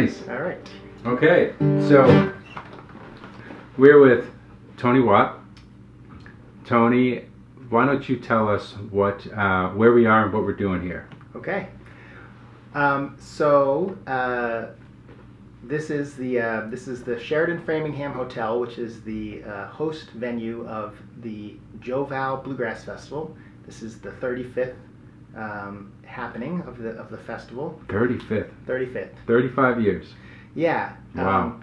Nice. All right. Okay, so we're with Tony Watt. Tony, why don't you tell us where we are and what we're doing here? Okay. This is the Sheraton Framingham Hotel, which is the host venue of the Joval Bluegrass Festival. This is the 35th happening of the festival. 35th. 35th. 35 years. Yeah. Wow.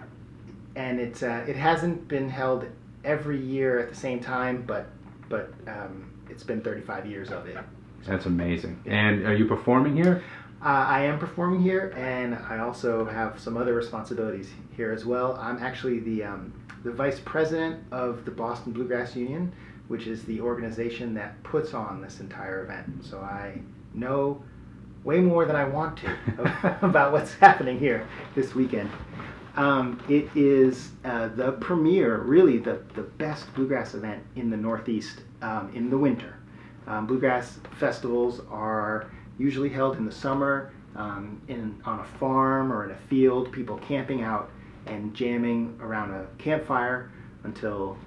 And it hasn't been held every year at the same time, but it's been 35 years of it. That's amazing. And are you performing here? I am performing here, and I also have some other responsibilities here as well. I'm actually the vice president of the Boston Bluegrass Union, which is the organization that puts on this entire event. So I know way more than I want to about what's happening here this weekend. It is the premier, really the best bluegrass event in the Northeast in the winter. Bluegrass festivals are usually held in the summer on a farm or in a field, people camping out and jamming around a campfire until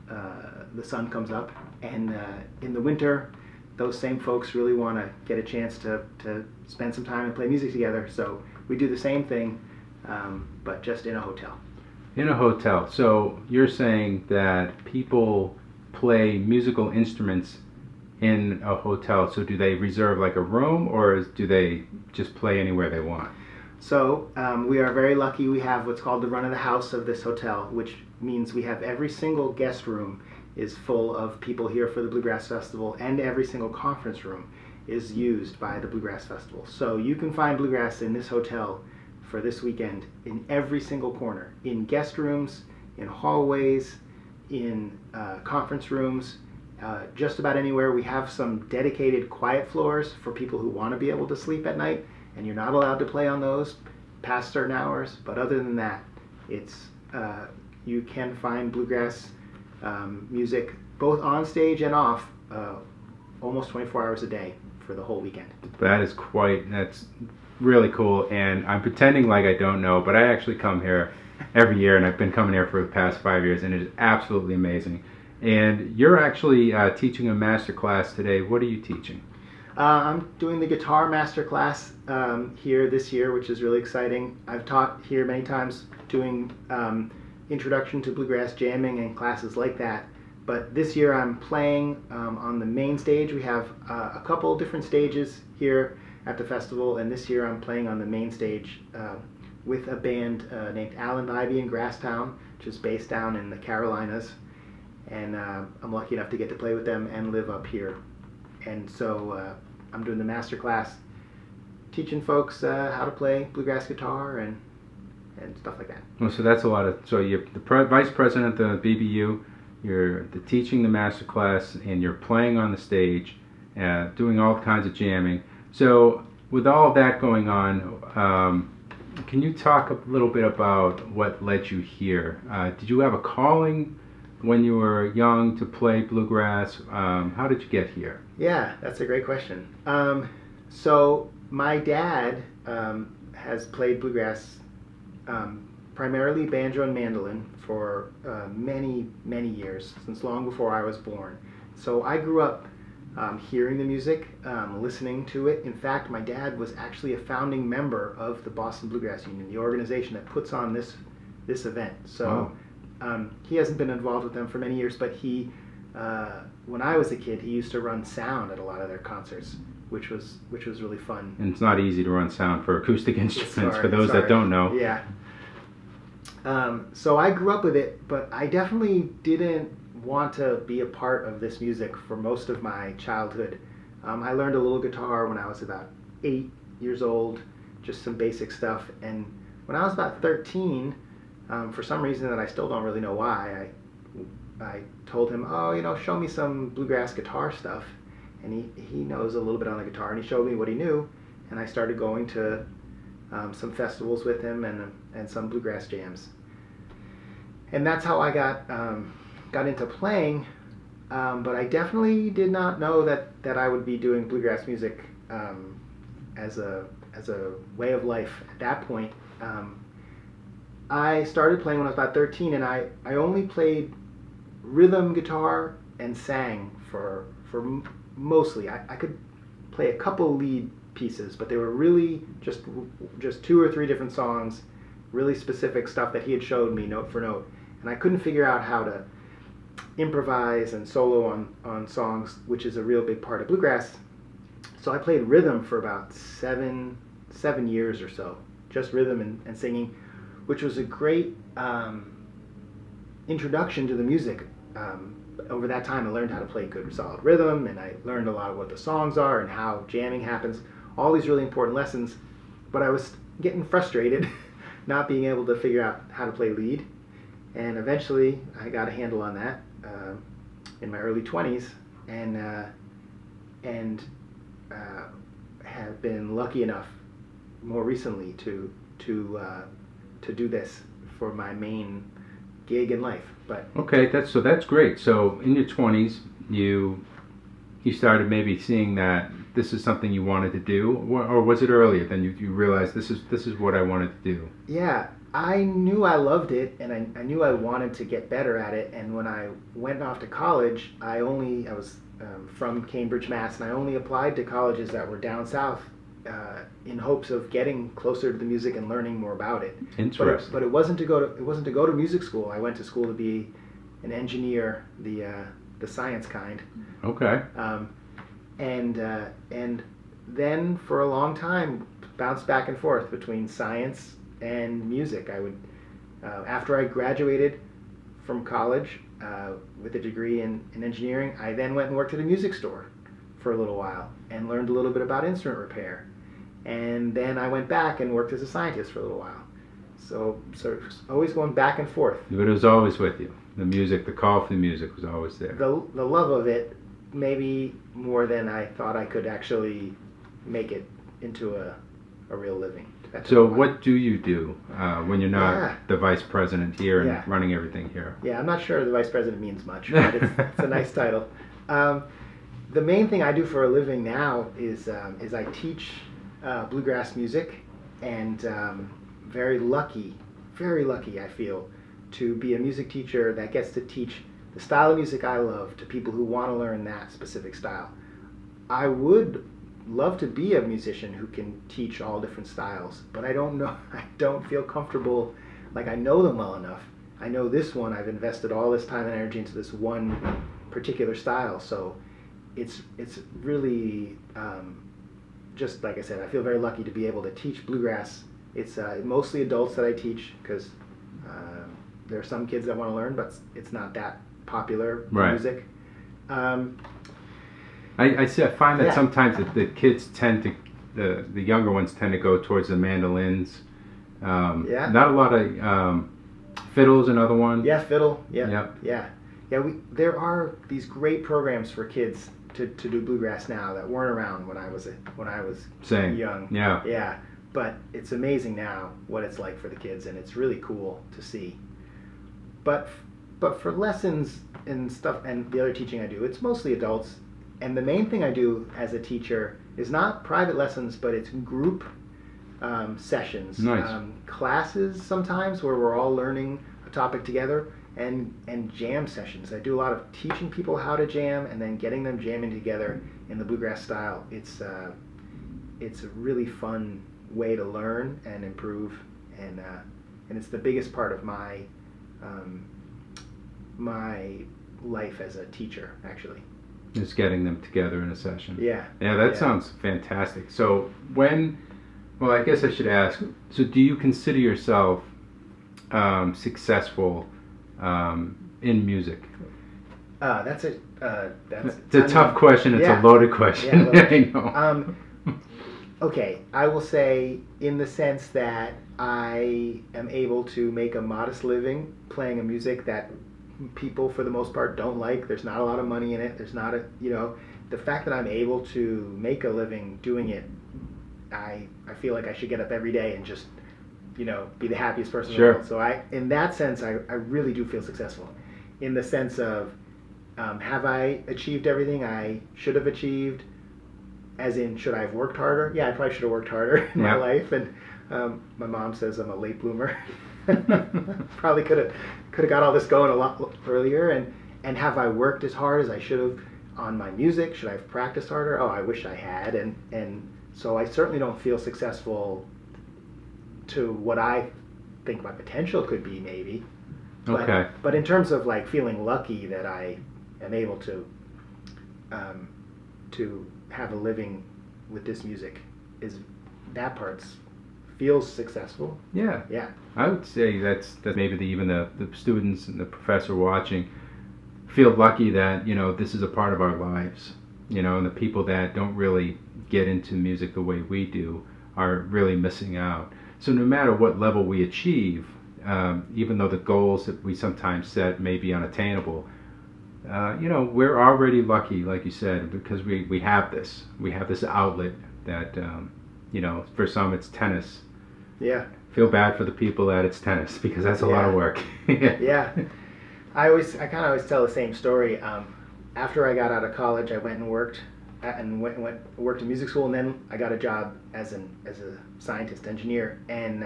the sun comes up. And in the winter, those same folks really want to get a chance to spend some time and play music together. So we do the same thing, but just in a hotel. In a hotel. So you're saying that people play musical instruments in a hotel. So do they reserve like a room, or do they just play anywhere they want? So we are very lucky. We have what's called the run of the house of this hotel, which means we have every single guest room is full of people here for the Bluegrass Festival, and every single conference room is used by the Bluegrass Festival. So you can find bluegrass in this hotel for this weekend in every single corner, in guest rooms, in hallways, in conference rooms, just about anywhere. We have some dedicated quiet floors for people who want to be able to sleep at night, and you're not allowed to play on those past certain hours. But other than that, it's you can find bluegrass music both on stage and off almost 24 hours a day for the whole weekend. That's really cool, and I'm pretending like I don't know, but I actually come here every year, and I've been coming here for the past 5 years, and it is absolutely amazing. And you're actually teaching a master class today. What are you teaching? I'm doing the guitar master class here this year, which is really exciting. I've taught here many times doing introduction to bluegrass jamming and classes like that. But this year I'm playing on the main stage. We have a couple different stages here at the festival, and this year I'm playing on the main stage with a band named Alan Ivy in Grasstown, which is based down in the Carolinas. And I'm lucky enough to get to play with them and live up here. And so I'm doing the master class, teaching folks how to play bluegrass guitar and stuff like that. Well, so that's a lot of. So you're the vice president of the BBU. You're teaching the master class, and you're playing on the stage, doing all kinds of jamming. So with all of that going on, can you talk a little bit about what led you here? Did you have a calling when you were young to play bluegrass? How did you get here? Yeah, that's a great question. So my dad has played bluegrass, primarily banjo and mandolin, for many, many years, since long before I was born. So I grew up hearing the music, listening to it. In fact, my dad was actually a founding member of the Boston Bluegrass Union, the organization that puts on this event. So. Wow. He hasn't been involved with them for many years, but when I was a kid, he used to run sound at a lot of their concerts, which was really fun. And it's not easy to run sound for acoustic instruments, for those Sorry. that don't know. Yeah. So I grew up with it, but I definitely didn't want to be a part of this music for most of my childhood. I learned a little guitar when I was about 8 years old, just some basic stuff. And when I was about 13, for some reason that I still don't really know why, I told him, show me some bluegrass guitar stuff. And he knows a little bit on the guitar, and he showed me what he knew. And I started going to some festivals with him and some bluegrass jams. And that's how I got into playing. But I definitely did not know that I would be doing bluegrass music as a way of life at that point. I started playing when I was about 13, and I only played rhythm guitar and sang for mostly. I could play a couple lead pieces, but they were really just 2 or 3 different songs, really specific stuff that he had showed me note for note, and I couldn't figure out how to improvise and solo on songs, which is a real big part of bluegrass. So I played rhythm for about seven years or so, just rhythm and singing, which was a great introduction to the music. Over that time, I learned how to play good, solid rhythm, and I learned a lot of what the songs are and how jamming happens. All these really important lessons, but I was getting frustrated not being able to figure out how to play lead. And eventually, I got a handle on that in my early 20s, and have been lucky enough more recently to do this for my main gig in life. But Okay, that's great. So in your 20s, you started maybe seeing that this is something you wanted to do, or was it earlier? Then you realized this is what I wanted to do. yeah, I knew I loved it, and I knew I wanted to get better at it. And when I went off to college, I was from Cambridge, Mass, and I only applied to colleges that were down south in hopes of getting closer to the music and learning more about it. Interesting. But it wasn't to go to music school. I went to school to be an engineer, the science kind. Okay. And then for a long time bounced back and forth between science and music. I would after I graduated from college with a degree in engineering, I then went and worked at a music store for a little while and learned a little bit about instrument repair. And then I went back and worked as a scientist for a little while. So always going back and forth. But it was always with you. The music, the call for the music was always there. The love of it, maybe more than I thought I could actually make it into a real living. So what do you do when you're not Yeah. the vice president here and Yeah. running everything here? Yeah, I'm not sure the vice president means much, but it's a nice title. The main thing I do for a living now is I teach bluegrass music, and very lucky I feel to be a music teacher that gets to teach the style of music I love to people who want to learn that specific style. I would love to be a musician who can teach all different styles, but I don't know. I don't feel comfortable, like I know them well enough. I know this one, I've invested all this time and energy into this one particular style, so it's really just like I said, I feel very lucky to be able to teach bluegrass. It's mostly adults that I teach, because there are some kids that want to learn, but it's not that popular music. I find that Yeah. sometimes the kids tend to, the younger ones tend to go towards the mandolins. Yeah. Not a lot of fiddles, another one. Yeah, fiddle. Yeah. Yep. Yeah. There are these great programs for kids to do bluegrass now that weren't around when I was Same. young. Yeah. Yeah. But it's amazing now what it's like for the kids, and it's really cool to see. But for lessons and stuff and the other teaching I do, it's mostly adults. And the main thing I do as a teacher is not private lessons, but it's group sessions. Nice. Classes sometimes where we're all learning a topic together, and jam sessions. I do a lot of teaching people how to jam and then getting them jamming together in the bluegrass style. It's a really fun way to learn and improve, and it's the biggest part of my life as a teacher, actually. Just getting them together in a session. Yeah. Yeah, that sounds fantastic. So well, I guess I should ask, so do you consider yourself successful in music? That's It's a tough question. It's a loaded question. Yeah, I know. Okay, I will say in the sense that I am able to make a modest living playing a music that people for the most part don't like. There's not a lot of money in it. There's not the fact that I'm able to make a living doing it, I feel like I should get up every day and just be the happiest person in the world. So in that sense, I really do feel successful. In the sense of, have I achieved everything I should have achieved? as in, should I have worked harder? Yeah, I probably should have worked harder in my Yeah. life. And my mom says I'm a late bloomer. Probably could have got all this going a lot earlier. And have I worked as hard as I should have on my music? Should I have practiced harder? Oh, I wish I had. And so I certainly don't feel successful to what I think my potential could be, maybe. Okay. But in terms of like feeling lucky that I am able to have a living with this music, is that part's feels successful. Yeah. Yeah. I would say that's maybe even the students and the professor watching feel lucky that, you know, this is a part of our lives, you know, and the people that don't really get into music the way we do are really missing out. So no matter what level we achieve, even though the goals that we sometimes set may be unattainable, you know, we're already lucky, like you said, because we have this outlet that, you know, for some it's tennis. Yeah. Feel bad for the people that it's tennis, because that's a lot of work. Yeah. I kind of always tell the same story. After I got out of college, I went and worked in music school, and then I got a job as a scientist engineer. And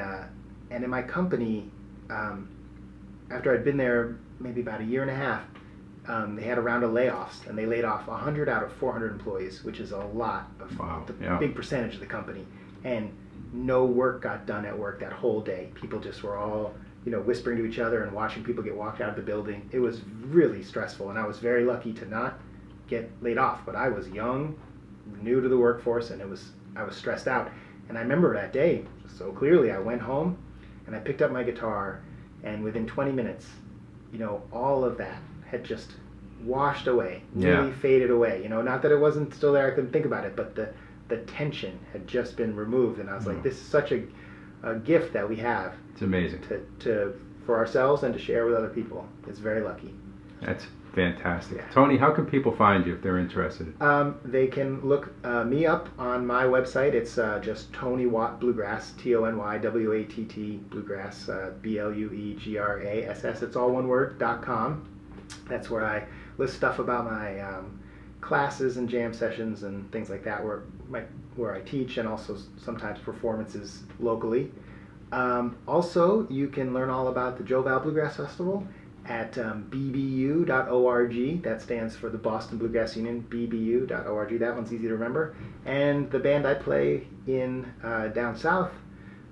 in my company, after I'd been there maybe about a year and a half, they had a round of layoffs, and they laid off 100 out of 400 employees, which is a lot of big percentage of the company. And no work got done at work that whole day. People just were all, you know, whispering to each other and watching people get walked out of the building. It was really stressful, and I was very lucky to not get laid off. But I was young, new to the workforce, and I was stressed out. And I remember that day so clearly. I went home and I picked up my guitar, and within 20 minutes, you know, all of that had just washed away, really faded away. You know, not that it wasn't still there, I couldn't think about it, but the tension had just been removed, and I was like, this is such a gift that we have. It's amazing. To for ourselves and to share with other people. It's very lucky. That's fantastic. Yeah. Tony, how can people find you if they're interested? They can look me up on my website. It's just Tony Watt Bluegrass, TonyWatt Bluegrass, BLUEGRASS. It's all one word, .com. That's where I list stuff about my classes and jam sessions and things like that, where I teach, and also sometimes performances locally. Also, you can learn all about the Joe Val Bluegrass Festival at bbu.org. That stands for the Boston Bluegrass Union, bbu.org. That one's easy to remember. And the band I play in down south,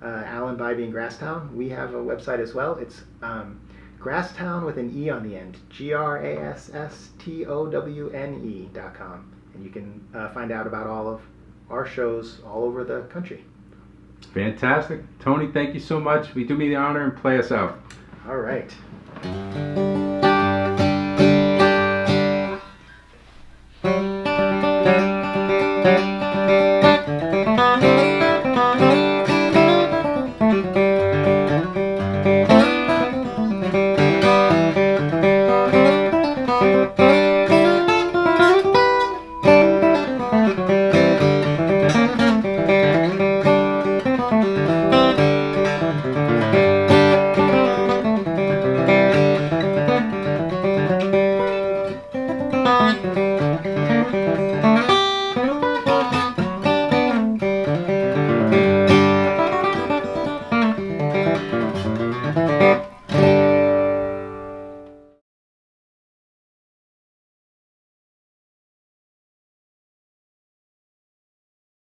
Alan Bybee and Grasstown, we have a website as well. It's Grasstown with an E on the end, GRASSTOWNE.com. And you can find out about all of our shows all over the country. Fantastic. Tony, thank you so much. We do me the honor and play us out. All right.